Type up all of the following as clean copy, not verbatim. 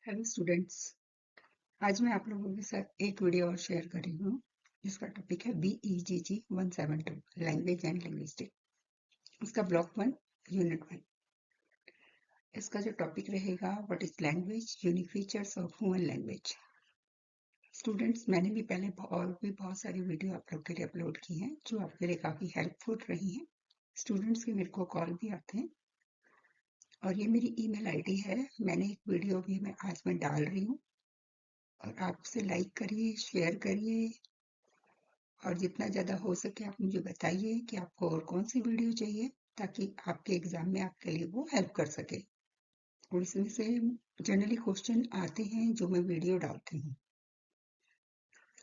Hello students. आज मैं आप लोगों के साथ एक वीडियो और शेयर कर रही हूँ जिसका टॉपिक है BEGG 172 लैंग्वेज एंड लिंग्विस्टिक। इसका ब्लॉक 1 यूनिट 1। इसका जो टॉपिक रहेगा what is language, unique features of human language. Students, मैंने भी पहले और भी बहुत सारी वीडियो आप लोग के लिए अपलोड की हैं जो आपके लिए काफ़ी हेल्पफुल रही हैं। स्टूडेंट्स के मेरे को कॉल भी आते हैं और ये मेरी ईमेल आईडी है। मैंने एक वीडियो भी आज मैं डाल रही हूँ और आप उसे लाइक करिए, शेयर करिए और जितना ज़्यादा हो सके आप मुझे बताइए कि आपको और कौन सी वीडियो चाहिए ताकि आपके एग्जाम में आपके लिए वो हेल्प कर सके। और इसमें से जनरली क्वेश्चन आते हैं जो मैं वीडियो डालती हूँ।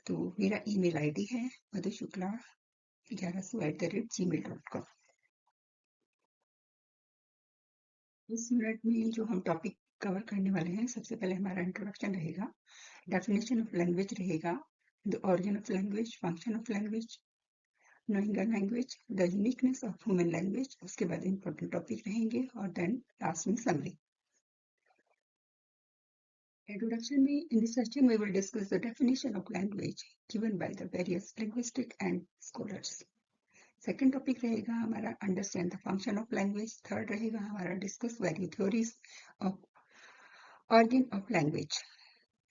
तो मेरा ईमेल आईडी है madhushukla1100@gmail.com। इस यूनिट में जो हम टॉपिक कवर करने वाले हैं, सबसे पहले हमारा इंट्रोडक्शन रहेगा, डेफिनेशन ऑफ लैंग्वेज रहेगा, the organ of language, function of language, knowing a language, the uniqueness of human language, उसके बाद important topic रहेंगे और then last में summary. Introduction में in this section we will discuss the definition of language given by the various linguistic and scholars. Second topic रहेगा हमारा understand the function of language. Third रहेगा हमारा discuss various theories of origin of language.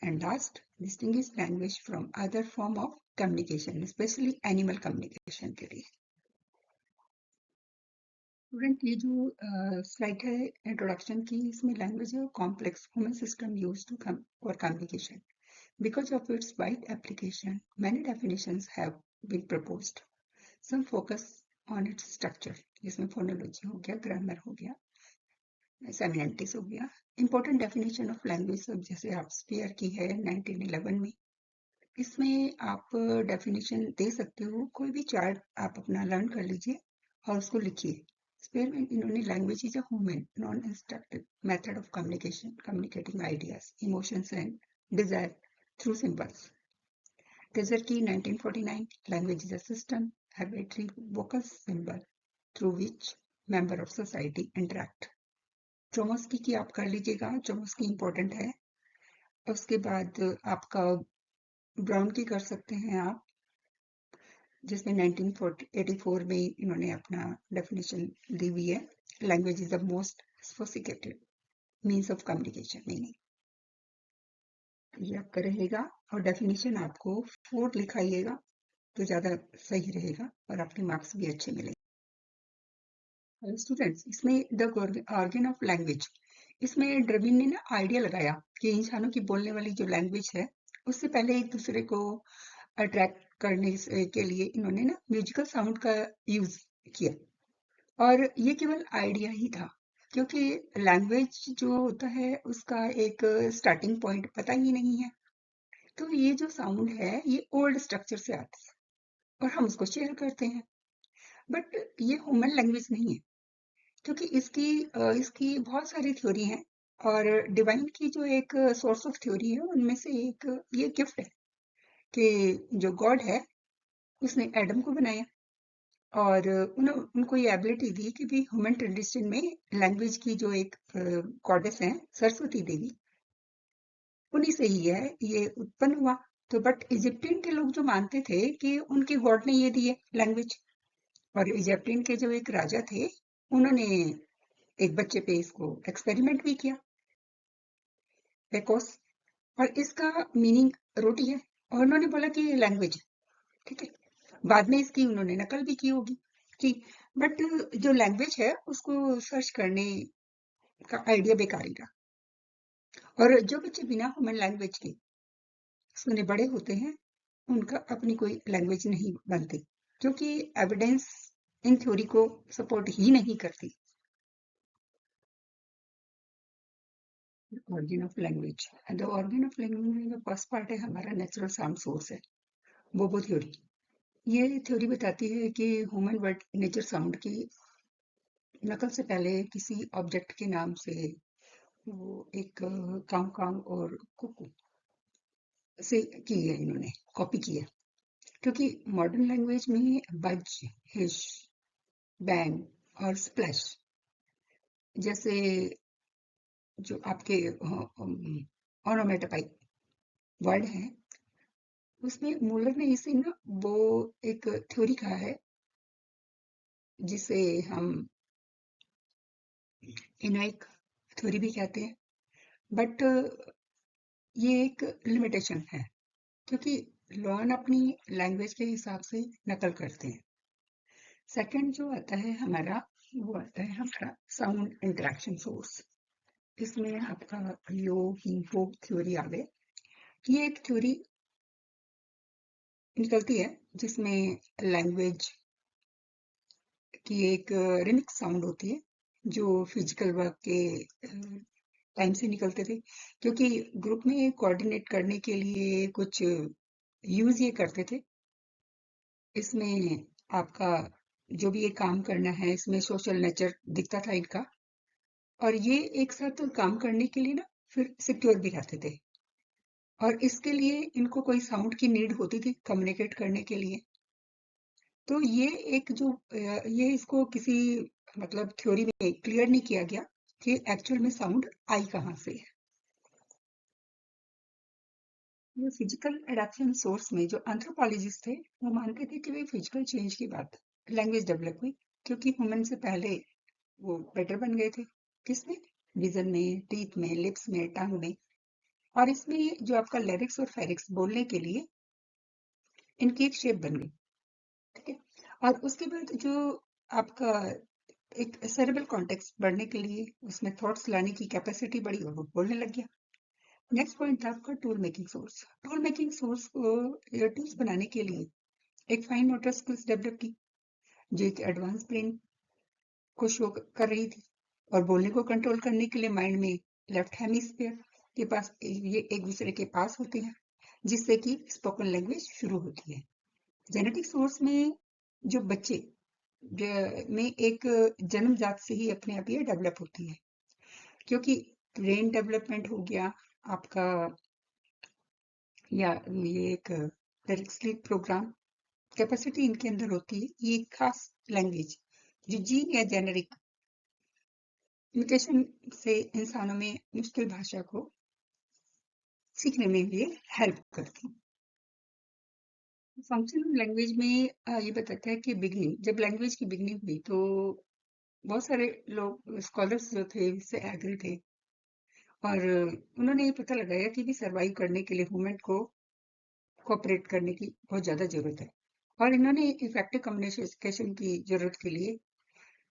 And last, distinguish language from other form of communication, especially animal communication के लिए। Student, ये जो slide है introduction की, इसमें लैंग्वेज है complex human system used to for communication. Because of its wide application, many definitions have been proposed. Some focus on its structure, जिसमें phonology हो गया, ग्रामर हो गया, सेमिनेंटिक्स हो गया। इंपॉर्टेंट डेफिनेशन ऑफ लैंग्वेज जैसे आप स्पीयर की है 1911 में, इसमें आप डेफिनेशन दे सकते हो। कोई भी चार्ट आप अपना लर्न कर लीजिए और उसको लिखिए। स्पेयर में इन्होंने language is a human non instructive method of communication, communicating ideas, emotions and desire through symbols. Trager की 1949, language is a system arbitrary vocal symbol through which member of society interact. Chomsky की आप कर लीजिएगा, चोमस्की important है। उसके बाद आपका brown की कर सकते हैं आप, जिसमें 1984 में इन्होंने अपना डेफिनेशन दी हुई है, language is the most sophisticated means of communication. Meaning ये आपका रहेगा और डेफिनेशन आपको 4 लिखाइएगा तो ज़्यादा सही रहेगा और आपके मार्क्स भी अच्छे मिलेंगे। स्टूडेंट्स, इसमें द ऑर्गन ऑफ लैंग्वेज, इसमें ड्रविन ने ना आइडिया लगाया कि इंसानों की बोलने वाली जो लैंग्वेज है उससे पहले एक दूसरे को अट्रैक्ट करने के लिए इन्होंने ना म्यूजिकल साउंड का यूज किया। और ये केवल आइडिया ही था, क्योंकि लैंग्वेज जो होता है उसका एक स्टार्टिंग पॉइंट पता ही नहीं है। तो ये जो साउंड है ये ओल्ड स्ट्रक्चर से आता है और हम उसको शेयर करते हैं, बट ये ह्यूमन लैंग्वेज नहीं है, क्योंकि इसकी बहुत सारी थ्योरी हैं और डिवाइन की जो एक सोर्स ऑफ थ्योरी है उनमें से एक ये गिफ्ट है कि जो गॉड है उसने एडम को बनाया और उनको ये एबिलिटी दी कि भी ह्यूमन ट्रेडिशन में लैंग्वेज की जो एक गॉडेस है सरस्वती देवी, उन्हीं से ही है ये उत्पन्न हुआ। तो बट इजिप्टियन के लोग जो मानते थे कि उनकी गॉड ने ये दी है लैंग्वेज, और इजिप्टियन के जो एक राजा थे उन्होंने एक बच्चे पे इसको एक्सपेरिमेंट भी किया, पेकोस, और इसका मीनिंग रोटी है और उन्होंने बोला कि ये लैंग्वेज है। ठीक है, बाद में इसकी उन्होंने नकल भी की होगी, ठीक, बट जो लैंग्वेज है उसको सर्च करने का आइडिया बेकार ही रहा। और जो बच्चे बिना ह्यूमन लैंग्वेज के सुने बड़े होते हैं उनका अपनी कोई लैंग्वेज नहीं बनती, क्योंकि एविडेंस इन थ्योरी को सपोर्ट ही नहीं करती। Organ of language, the organ of language में फर्स्ट पार्ट है हमारा नेचुरल साउंड सोर्स है, बोबो थ्योरी। ये थ्योरी बताती है कि ह्यूमन वर्ड नेचर साउंड की नकल से पहले किसी ऑब्जेक्ट के नाम से वो एक कांग कांग और कुकू से की है, इन्होंने कॉपी की है। क्योंकि मॉडर्न लैंग्वेज में बज, हिश, बैंग और स्प्लैश जैसे जो आपके ओनोमेटोपाई वर्ड है, उसमें मूलर ने इसे ना वो एक थ्योरी कहा है जिसे हम इनोइक थ्योरी भी कहते हैं, बट ये एक लिमिटेशन है क्योंकि लोन अपनी लैंग्वेज के हिसाब से नकल करते हैं। सेकंड जो आता है हमारा, वो आता है हमारा साउंड इंटरेक्शन सोर्स। इसमें आपका लो ही हो थ्योरी आ गए। ये एक थ्योरी निकलती है जिसमें लैंग्वेज की एक रिमिक्स साउंड होती है जो फिजिकल वर्क के टाइम से निकलते थे, क्योंकि ग्रुप में कोऑर्डिनेट करने के लिए कुछ यूज ये करते थे। इसमें आपका जो भी ये काम करना है, इसमें सोशल नेचर दिखता था इनका, और ये एक साथ काम करने के लिए ना फिर सिक्योर भी रहते थे, और इसके लिए इनको कोई साउंड की नीड होती थी कम्युनिकेट करने के लिए। तो ये एक जो ये इसको किसी मतलब थ्योरी में क्लियर नहीं किया गया कि एक्चुअल में साउंड आई कहाँ से है। ये फिजिकल एडेप्शन सोर्स में जो एंथ्रोपोलॉजिस्ट थे वो मानते थे कि वे फिजिकल चेंज की बात लैंग्वेज डेवलप हुई क्योंकि ह्यूमन से पहले वो बेटर बन गए थे। किसमें? विजन में, टीथ में, लिप्स में, टंग में, और इसमें जो आपका लिरिक्स और फेरिक्स बोलने के लिए इनकी एक शेप बन गई। ठीक है, और उसके बाद जो आपका एक सेरेब्रल कॉन्टेक्स्ट बढ़ने के लिए उसमें थॉट्स लाने की कैपेसिटी बढ़ी और वो बोलने लग गया। नेक्स्ट पॉइंट था आपका tool making source. Tool making source को टूल्स बनाने के लिए एक फाइन मोटर स्किल्स डेवलप की जो एक एडवांस ब्रेन को शो कर रही थी, और बोलने को कंट्रोल करने के लिए माइंड में लेफ्ट हेमिस्फीयर के पास ये एक दूसरे के पास होते हैं, जिससे कि स्पोकन लैंग्वेज शुरू होती है। जेनेटिक सोर्स में जो बच्चे में एक जन्मजात से ही अपने आप ये डेवलप होती है, क्योंकि ब्रेन डेवलपमेंट हो गया आपका, या ये एक स्लीप प्रोग्राम कैपेसिटी इनके अंदर होती है। ये एक खास लैंग्वेज जो जीन या जेनेरिक म्यूटेशन से इंसानों में मुश्किल भाषा को सीखने में भी हेल्प करती है। फंक्शनल लैंग्वेज में ये बताता है कि बिगनिंग, जब लैंग्वेज की बिगनिंग हुई तो बहुत सारे लोग स्कॉलर्स जो थे इससे एग्री थे, और उन्होंने ये पता लगाया कि भी सर्वाइव करने के लिए ह्यूमन को कोऑपरेट करने की बहुत ज़्यादा ज़रूरत है, और इन्होंने इफेक्टिव कम्युनिकेशन की ज़रूरत के लिए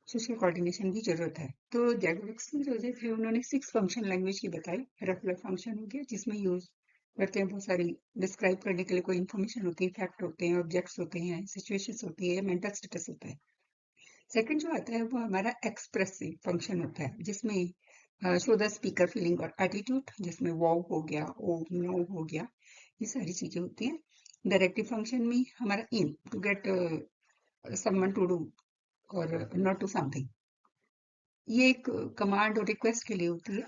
सोशल कोऑर्डिनेशन की ज़रूरत है। तो जैकसन जो थे उन्होंने 6 फंक्शन लैंग्वेज की बताई। रेफरल फंक्शन हो गया जिसमें यूज करते हैं बहुत सारी डिस्क्राइब करने के लिए, कोई इन्फॉर्मेशन होती है, फैक्ट होते हैं, ऑब्जेक्ट्स होते हैं, सिचुएशंस होती है, मेंटल स्टेटस होता है। सेकंड जो आता है वो हमारा एक्सप्रेसिव फंक्शन होता है जिसमें शो द स्पीकर फीलिंग और एटीट्यूड, जिसमें वाव हो गया, ओ नो हो गया, ये सारी चीजें होती हैं। डायरेक्टिव फंक्शन में हमारा in to get someone to do और नॉट टू समथिंग, ये एक कमांड और रिक्वेस्ट के लिए होती है।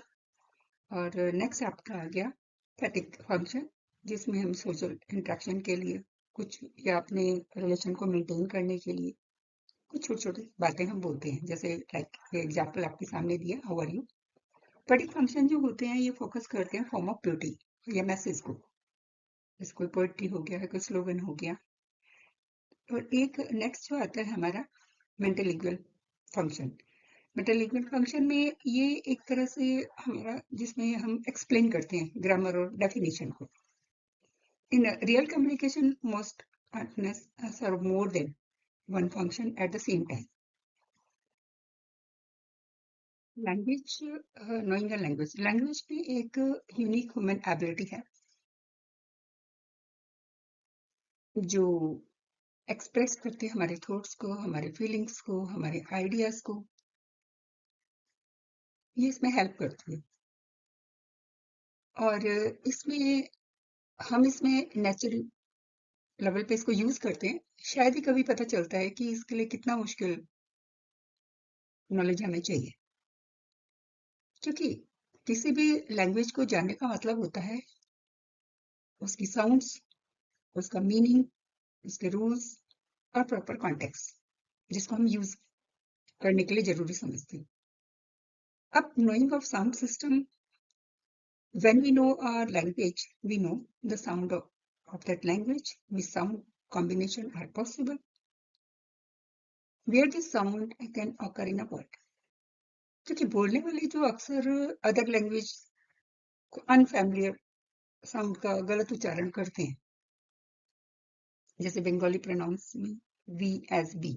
और नेक्स्ट आपका आ गया पैथिक फंक्शन, जिसमें हम सोशल इंटरेक्शन के लिए कुछ या अपने रिलेशन को मेंटेन करने के लिए कुछ छोटी छोटी बातें हम बोलते हैं, जैसे लाइक एग्जाम्पल आपके सामने दिया, हाउ आर यू। पैथिक फंक्शन जो होते हैं ये फोकस करते हैं फॉर्म ऑफ ब्यूटी या मैसेज को, जैसे कोई पोएट्री हो गया, कोई स्लोगन हो गया। और एक नेक्स्ट जो आता है हमारा मेंटल फंक्शन। मेटालिंगुअल फंक्शन में ये एक तरह से हमारा जिसमें हम एक्सप्लेन करते हैं ग्रामर और डेफिनेशन को। In real communication most serve more than one function at the same time. Language, knowing a language, language भी एक यूनिक ह्यूमन एबिलिटी है जो एक्सप्रेस करती है हमारे थॉट्स को, हमारे फीलिंग्स को, हमारे आइडियाज को, ये इसमें हेल्प करती है। और इसमें हम इसमें नेचुरल लेवल पे इसको यूज करते हैं, शायद ही कभी पता चलता है कि इसके लिए कितना मुश्किल नॉलेज हमें चाहिए, क्योंकि किसी भी लैंग्वेज को जानने का मतलब होता है उसकी साउंड्स, उसका मीनिंग, उसके रूल्स और प्रॉपर कॉन्टेक्स्ट जिसको हम यूज करने के लिए जरूरी समझते हैं। अब knowing of sound system When we know our language, we know the sound of that language, which sound combination are possible, where this sound can occur in a word. क्योंकि बोलने वाले जो अक्सर अदर लैंग्वेज को unfamiliar sound का गलत उच्चारण करते हैं, जैसे बंगाली प्रोनाउंस में वी एज बी,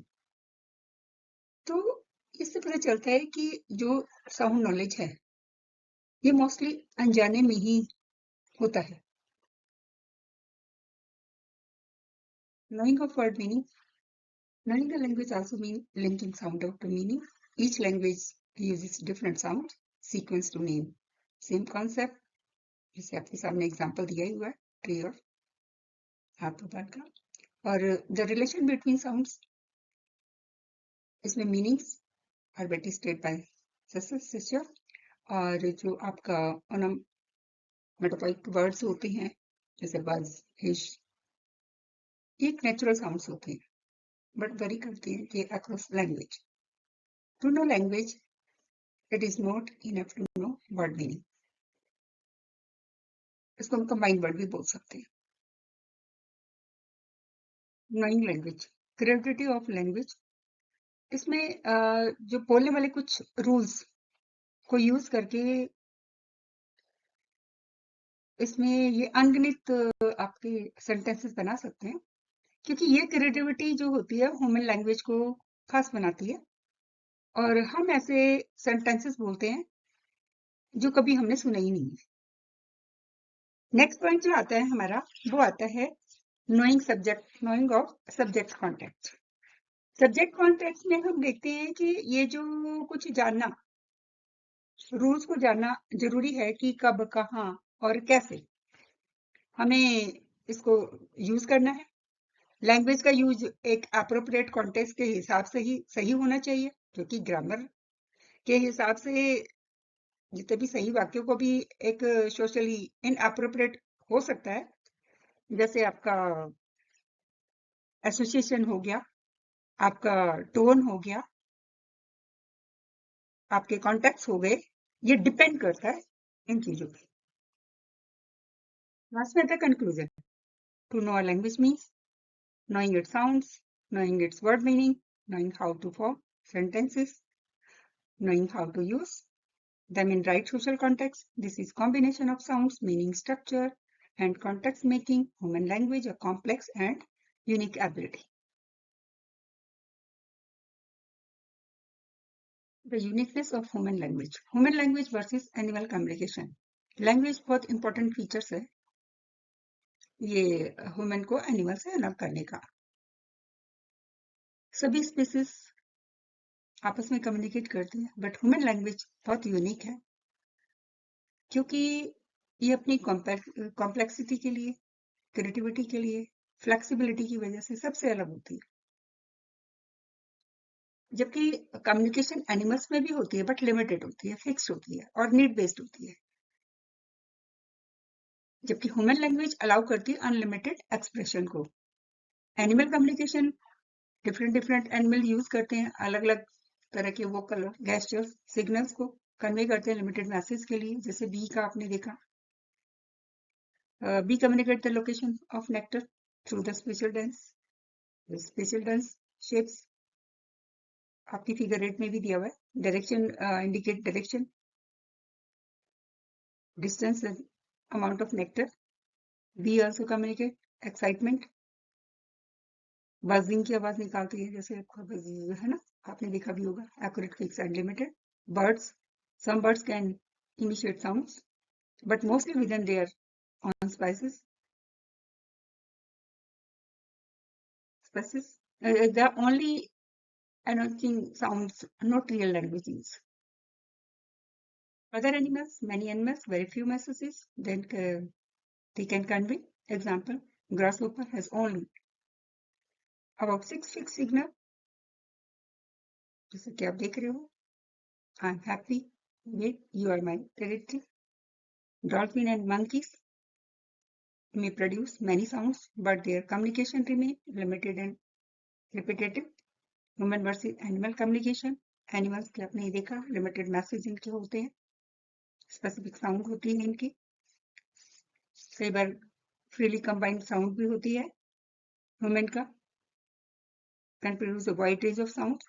तो इससे पता चलता है कि जो साउंड नॉलेज है ये मोस्टली अनजाने में ही होता है. Knowing of word meaning, knowing the language also means linking sound out to meaning. Each language uses different sounds sequence to name same concept. जैसे आपके सामने एग्जांपल दिया ही हुआ है ट्री और हाथों का. और द रिलेशन बिटवीन साउंड्स, इसमें मीनिंग्स आर बेटी स्टेट बाय ससेसर. और जो आपका ओनोमेटोपोइक वर्ड्स होते हैं जैसे बज हिश, एक नेचुरल साउंड्स होते हैं बट वेरी करते हैं कि across language. To know language it is not enough to know word meaning. इसको हम कंबाइंड वर्ड भी बोल सकते हैं. Knowing language, creativity of language, इसमें जो बोलने वाले कुछ रूल्स को यूज करके इसमें ये अनगिनत आपके सेंटेंसेस बना सकते हैं, क्योंकि ये क्रिएटिविटी जो होती है ह्यूमन लैंग्वेज को खास बनाती है. और हम ऐसे सेंटेंसेस बोलते हैं जो कभी हमने सुने ही नहीं है. नेक्स्ट पॉइंट जो आता है हमारा वो आता है knowing subject, knowing of subject context. Subject context में हम देखते हैं कि ये जो कुछ जानना, रूल्स को जानना जरूरी है कि कब, कहाँ और कैसे हमें इसको यूज करना है. लैंग्वेज का यूज एक एप्रोप्रिएट कॉन्टेक्स्ट के हिसाब से ही सही होना चाहिए, क्योंकि ग्रामर के हिसाब से जितने भी सही वाक्यों को भी एक सोशली इनएप्रोप्रिएट हो सकता है. जैसे आपका एसोसिएशन हो गया, आपका टोन हो गया, आपके कॉन्टेक्ट्स हो गए, ये डिपेंड करता है इन चीजों पे. लास्ट में the conclusion. To know a language means knowing its sounds, knowing its word meaning, knowing how to form sentences, knowing how to use them in right social context. This is combination of sounds, meaning, structure, and context making human language a complex and unique ability. The uniqueness of human language. Human language versus animal communication. Language बहुत important features है ये human को animal से अलग करने का. सभी species आपस में कम्युनिकेट करती है, बट ह्यूमन लैंग्वेज बहुत यूनिक है क्योंकि ये अपनी कॉम्प्लेक्सिटी के लिए, क्रिएटिविटी के लिए, फ्लेक्सिबिलिटी की वजह से सबसे अलग होती है. जबकि कम्युनिकेशन एनिमल्स में भी होती है बट लिमिटेड होती है, फिक्स्ड होती है और नीड बेस्ड होती है. जबकि ह्यूमन लैंग्वेज अलाउ करती है अनलिमिटेड एक्सप्रेशन को. Animal communication different animal use करते हैं अलग अलग तरह के वोकल गेस्चर्स सिग्नल्स को कन्वे करते हैं लिमिटेड मैसेज के लिए. जैसे बी का आपने देखा, bee communicate the location of nectar through the special dance. Special dance shapes आपकी फिगर 8 में भी दिया हुआ है. Direction indicate direction, distance, amount of nectar. Bee also communicate excitement, buzzing की आवाज निकालती है जैसे आपका बज है ना, आपने देखा भी होगा. Accurate, fix and limited. Birds, some birds can initiate sounds but mostly within their own species. They are only announcing sounds, not real languages. Other animals, many animals, very few messages then they can convey. Example, grasshopper has only about 6 fixed signal, जैसे कि आप देख रहे हो. I'm happy, wait, you are my territory. Dolphin and monkeys may produce many sounds but their communication remain limited and repetitive. Human versus animal communication. Animals के आपने देखा limited message इनके होते हैं, स्पेसिफिक साउंड होती है इनकी. कई बार freely combined sound भी होती है ह्यूमन का, can produce a wide range of sounds,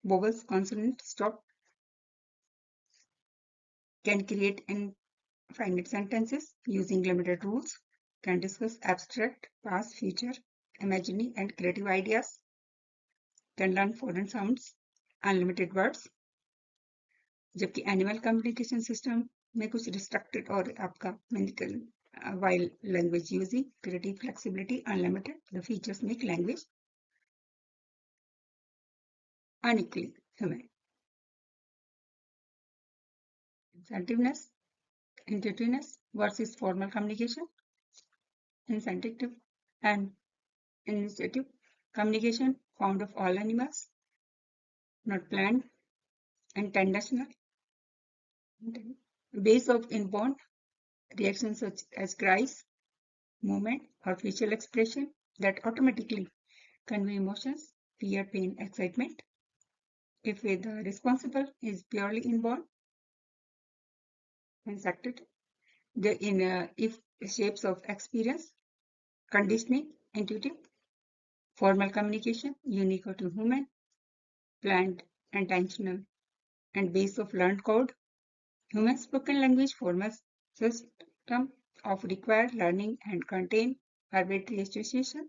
vowels, consonant, stop, can create infinite sentences using limited rules, can discuss abstract, past, future, imaginary and creative ideas, can learn foreign sounds, unlimited words, जबकि animal communication system में कुछ restricted और आपका medical while language using creative flexibility unlimited, the features make language unequally human. Incentiveness, intuitiveness versus formal communication. Incentive and initiative communication found of all animals, not planned, intentional. Base of inborn reactions such as cries, movement, or facial expression that automatically convey emotions, fear, pain, excitement. If the responsible is purely inborn, instructed, if shapes of experience, conditioning, intuitive, formal communication, unique to human, planned, intentional, and base of learned code, human spoken language formal system of required learning and contain arbitrary association.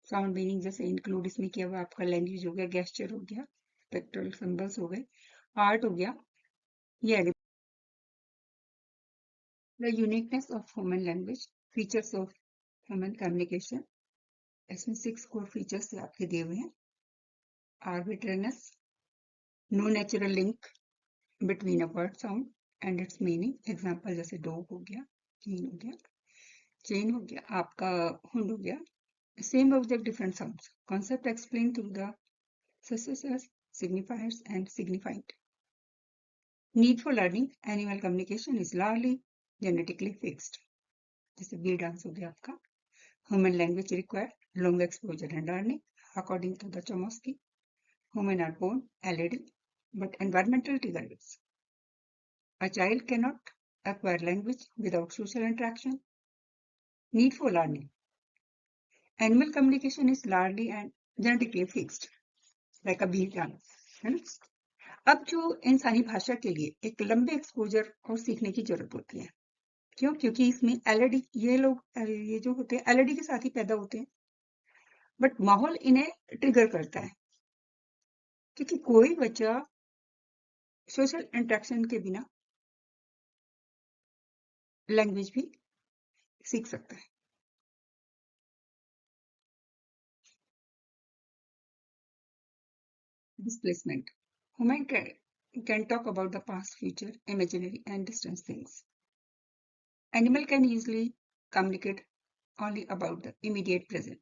Sound meaning जैसे include इसमें किया हुआ आपका language हो गया, gesture हो गया, spectral symbols हो गए, आर्ट हो गया, ये the uniqueness of human language, features of human communication, इसमें 6 कोर फीचर्स आपके दिए हुए हैं. Arbitrariness, no natural link between a word sound and its meaning. Example जैसे डॉग हो गया, कीन हो गया, चेन हो गया, आपका हुंड हो गया. Same object, different sounds. Concept explained through the successors, signifiers, and signified. Need for learning. Animal communication is largely genetically fixed. जैसे बी डांस हो गया आपका. Human language require long exposure and learning. According to the Chomsky, human are born LED, but environmental triggers. A child cannot acquire language without social interaction. Need for learning. Animal communication is largely and genetically fixed, like a bee dance. है ना? अब जो इंसानी भाषा के लिए एक लंबे एक्सपोजर और सीखने की जरूरत होती है. क्यों? क्योंकि इसमें एलईडी, ये जो होते हैं एलईडी के साथ ही पैदा होते हैं, बट माहौल इन्हें ट्रिगर करता है, क्योंकि कोई बच्चा सोशल इंटरेक्शन के बिना लैंग्वेज भी सीख सकता है. Displacement. Human can talk about the past, future, imaginary, and distant things. Animal can usually communicate only about the immediate present.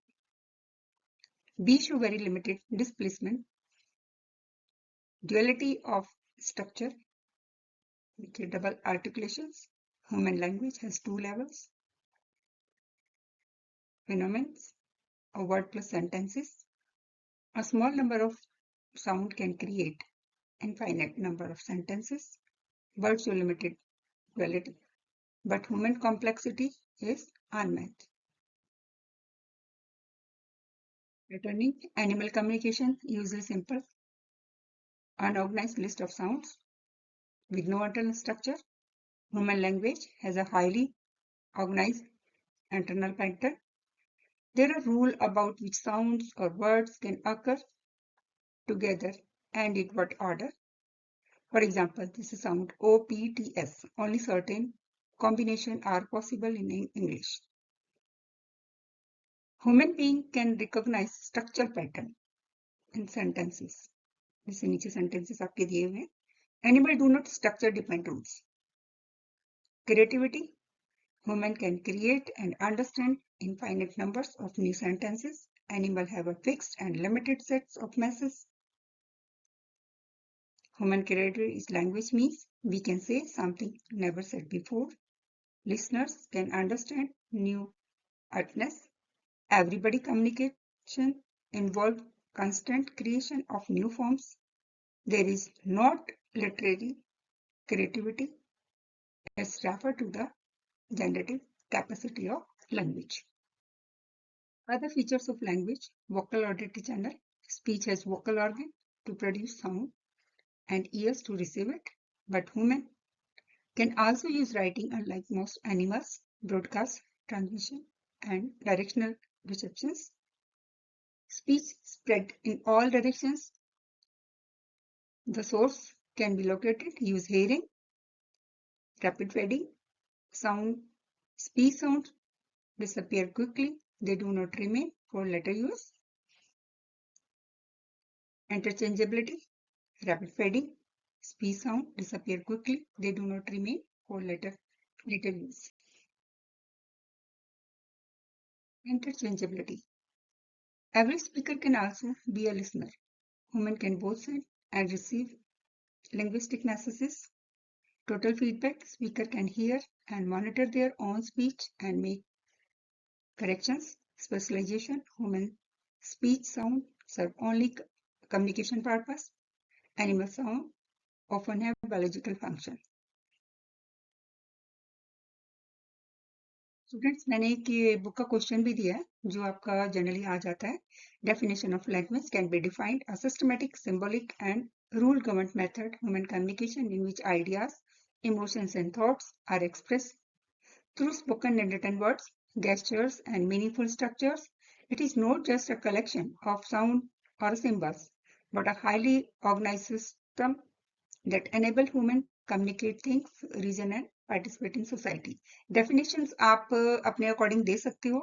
Bees show very limited displacement. Duality of structure, with double articulations. Human language has 2 levels. Phenomena of word plus sentences. A small number of sound can create infinite number of sentences. Words show limited duality, but human complexity is unmatched. Returning animal communication uses simple, unorganized list of sounds with no internal structure. Human language has a highly organized internal pattern. There are rules about which sounds or words can occur together and in what order. For example, this is sound OPTS. Only certain combinations are possible in English. Human being can recognize structural pattern in sentences. जैसे नीचे sentences आपके दिए हुए हैं. Animal do not structure dependent rules. Creativity. Human can create and understand infinite numbers of new sentences. Animal have a fixed and limited sets of messages. Human creativity is language means we can say something never said before. Listeners can understand new artness. Everybody communication involves constant creation of new forms. There is not literary creativity as referred to the generative capacity of language. Other features of language: vocal auditory channel. Speech has vocal organ to produce sound and ears to receive it, but human can also use writing, unlike most animals, broadcast, transmission, and directional receptions. Speech spread in all directions. The source can be located. Use hearing, rapid fading, sound. Speech sounds disappear quickly. They do not remain for later use. Interchangeability, rapid fading. Speech sound disappear quickly. They do not remain for later use. Interchangeability. Every speaker can also be a listener. Human can both send and receive linguistic messages. Total feedback: speaker can hear and monitor their own speech and make corrections. Specialization: human speech sound serve only communication purpose. Animal sound often have biological function. Students, मैंने एक ये book का question भी दिया है जो आपका generally आ जाता है. Definition of language can be defined a systematic, symbolic and rule governed method human communication in which ideas, emotions and thoughts are expressed through spoken and written words, gestures and meaningful structures. It is not just a collection of sound or symbols, but a highly organized system that enable human communicate, think, reason and participate in society. Definitions आप अपने according दे सकते हो.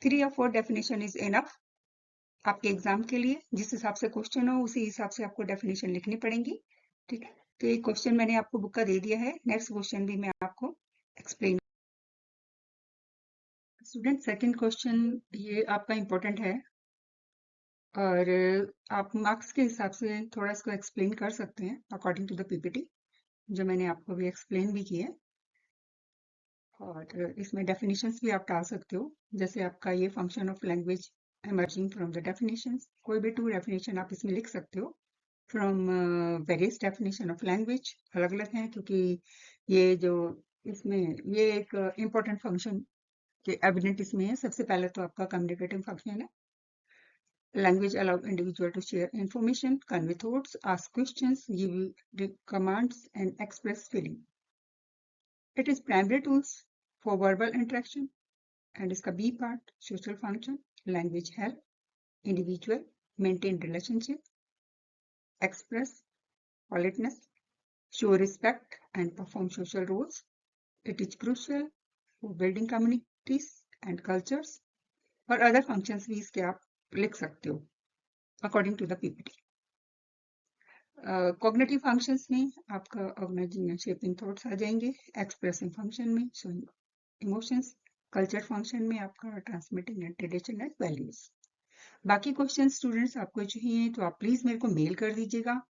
3 or 4 definition is enough आपके exam के लिए. जिस हिसाब से क्वेश्चन हो उसी हिसाब से आपको डेफिनेशन लिखनी पड़ेगी. ठीक है, तो ये क्वेश्चन मैंने आपको बुक का दे दिया है. नेक्स्ट क्वेश्चन भी मैं आपको एक्सप्लेन. स्टूडेंट, सेकंड क्वेश्चन ये आपका इम्पोर्टेंट है और आप मार्क्स के हिसाब से थोड़ा इसको एक्सप्लेन कर सकते हैं अकॉर्डिंग टू द पीपीटी जो मैंने आपको भी एक्सप्लेन भी किया है. और इसमें डेफिनेशंस भी आप डाल सकते हो. जैसे आपका ये function of language emerging from the definitions, कोई भी 2 डेफिनेशन आप इसमें लिख सकते हो from various definition of language. अलग अलग हैं क्योंकि ये जो इसमें ये एक इम्पोर्टेंट फंक्शन के एविडेंट इसमें है. सबसे पहले तो आपका कम्युनिकेटिव फंक्शन है. Language allows individual to share information, convey thoughts, ask questions, give commands, and express feeling. It is primary tools for verbal interaction. And इसका B part, social function. Language help individual maintain relationship, express politeness, show respect, and perform social roles. It is crucial for building communities and cultures. और other functions भी इसके आप लिख सकते हो according to the PPT. Cognitive functions में आपका organizing and shaping thoughts आ जाएंगे. Expressing function में showing emotions. Culture function में आपका transmitting and tradition and values. बाकी क्वेश्चन स्टूडेंट्स आपको चाहिए तो आप प्लीज मेरे को मेल कर दीजिएगा.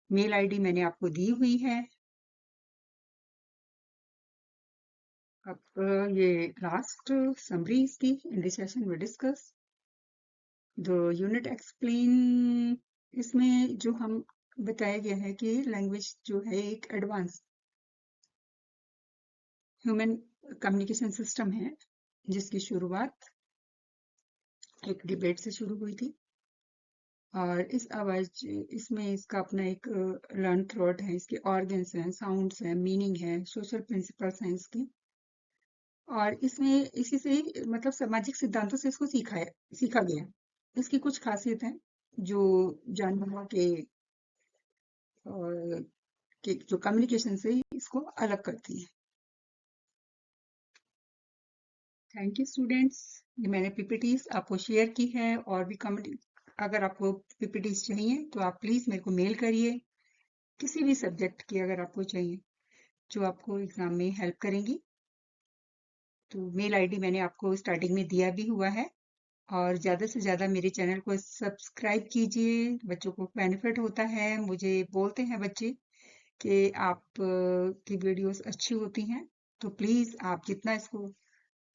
मेल आईडी मैंने आपको दी हुई है. अब ये लास्ट समरी इसकी in this session we discuss the unit explain. इसमें जो हम बताया गया है कि लैंग्वेज जो है एक एडवांस ह्यूमन कम्युनिकेशन सिस्टम है जिसकी शुरुआत एक डिबेट से शुरू हुई थी. और इस आवाज इसमें इसका अपना एक लर्न थ्रोट है. इसके ऑर्गन्स हैं, साउंड्स हैं, मीनिंग है, सोशल प्रिंसिपल्स हैं इसके. और इसमें इसी से मतलब सामाजिक सिद्धांतों से इसको सीखा गया. इसकी कुछ खासियत है जो जानवरों के जो कम्युनिकेशन से इसको अलग करती है. Thank you students. ये मैंने पीपीटीज आपको शेयर की है. और भी अगर आपको पीपीटीज चाहिए तो आप प्लीज मेरे को मेल करिए. किसी भी सब्जेक्ट की अगर आपको चाहिए जो आपको एग्जाम में हेल्प करेंगी. तो मेल आईडी मैंने आपको स्टार्टिंग में दिया भी हुआ है. और ज़्यादा से ज़्यादा मेरे चैनल को सब्सक्राइब कीजिए. बच्चों को बेनिफिट होता है. मुझे बोलते हैं बच्चे कि आप की वीडियोस अच्छी होती हैं. तो प्लीज़ आप जितना इसको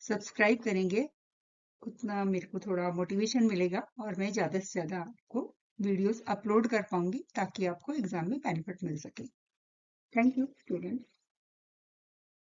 सब्सक्राइब करेंगे उतना मेरे को थोड़ा मोटिवेशन मिलेगा और मैं ज़्यादा से ज़्यादा आपको वीडियोस अपलोड कर पाऊंगी ताकि आपको एग्जाम में बेनिफिट मिल सके. Thank you student.